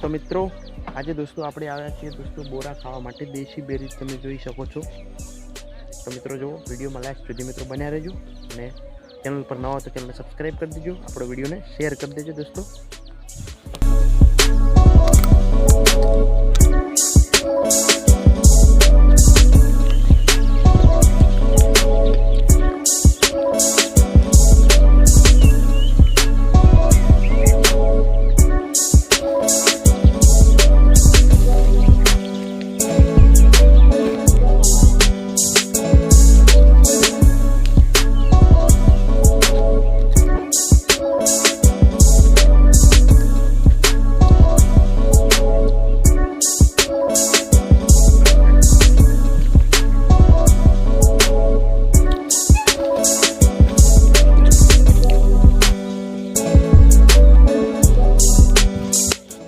तो मित्रों आज दोस्तों આપણે આવ્યા છીએ दोस्तों बोरा खावा માટે देशी बेरीज તમે જોઈ શકો છો। तो मित्रों जो વિડિયોમાં લાસ્ટ સુધી મિત્રો બન્યા રહેજો અને ચેનલ પર નવા હો તો ચેનલને સબસ્ક્રાઇબ કરી દેજો, આપણો વિડિયોને શેર કરી દેજો दोस्तों।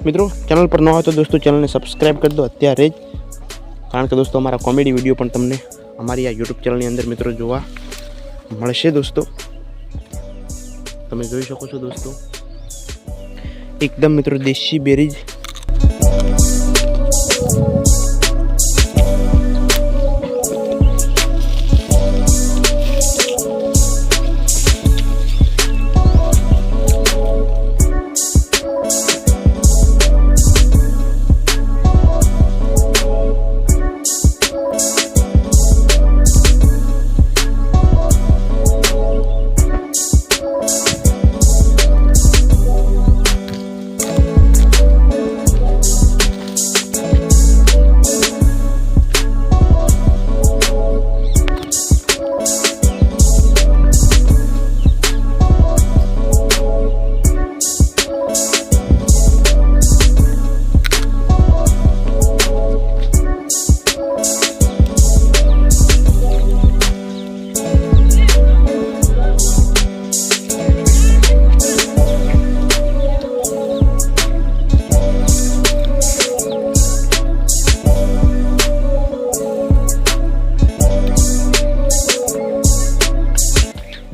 मित्रों चैनल पर न हो तो दोस्तों चैनल ने सब्सक्राइब कर दो अत्यारे ज, कारण के दोस्तों अमरा कॉमेडी विडियो पण तमने अमरी आ यूट्यूब चैनल नी अंदर मित्रों जोवा मळशे। दोस्तों तमे जोई शको छो दोस्तों एकदम मित्रों देशी बेरीज।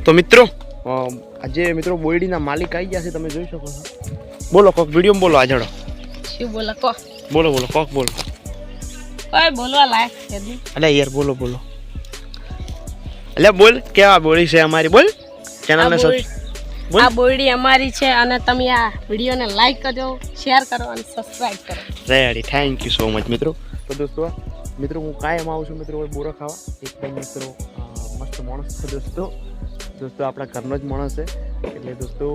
तो मित्रों आज मित्रों बोयडी ना मालिक आई गया तमे जोई शको छो। बोलो कोक वीडियो में बोलो आजड़ो શું બોલો કો बोलो बोलो कोक बोलो ઓય બોલવા લાયક છે દી। अले यार बोलो बोलो अले बोल क्या बोली છે हमारी बोल चैनल ने सब આ બોયડી અમારી છે અને તમે આ વિડિયોને લાઈક કરજો, શેર કરો અને સબસ્ક્રાઇબ કરો। Ready thank you so much मित्रों। तो दोस्तों હું કાયમ આવું છું મિત્રો બોરા ખાવા એકદમ મિત્રો મસ્ત માણસ છે दोस्तों આપણા ઘરનો જ માણસ છે એટલે दोस्तों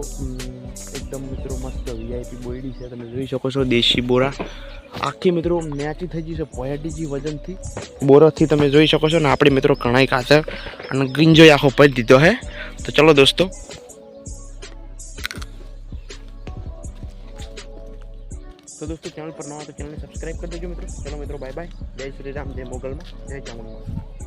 એકદમ મિત્રો મસ્ત વીઆઈપી બોયડી છે તમે જોઈ શકો છો દેશી બોરા આખી મિત્રો નેચી થઈ ગઈ છે 50 વજનથી બોરાથી તમે જોઈ શકો છો ને આપણે મિત્રો કણાઈ કાચર અને ગિંજો આખો પડી દીધો હે। તો ચલો दोस्तों चैनल पर नवा तो चैनल ने सब्सक्राइब कर दीजिए मित्रों। चलो मित्रों बाय बाय, जय श्री राम, जय मोगल में, जय चामुंडा।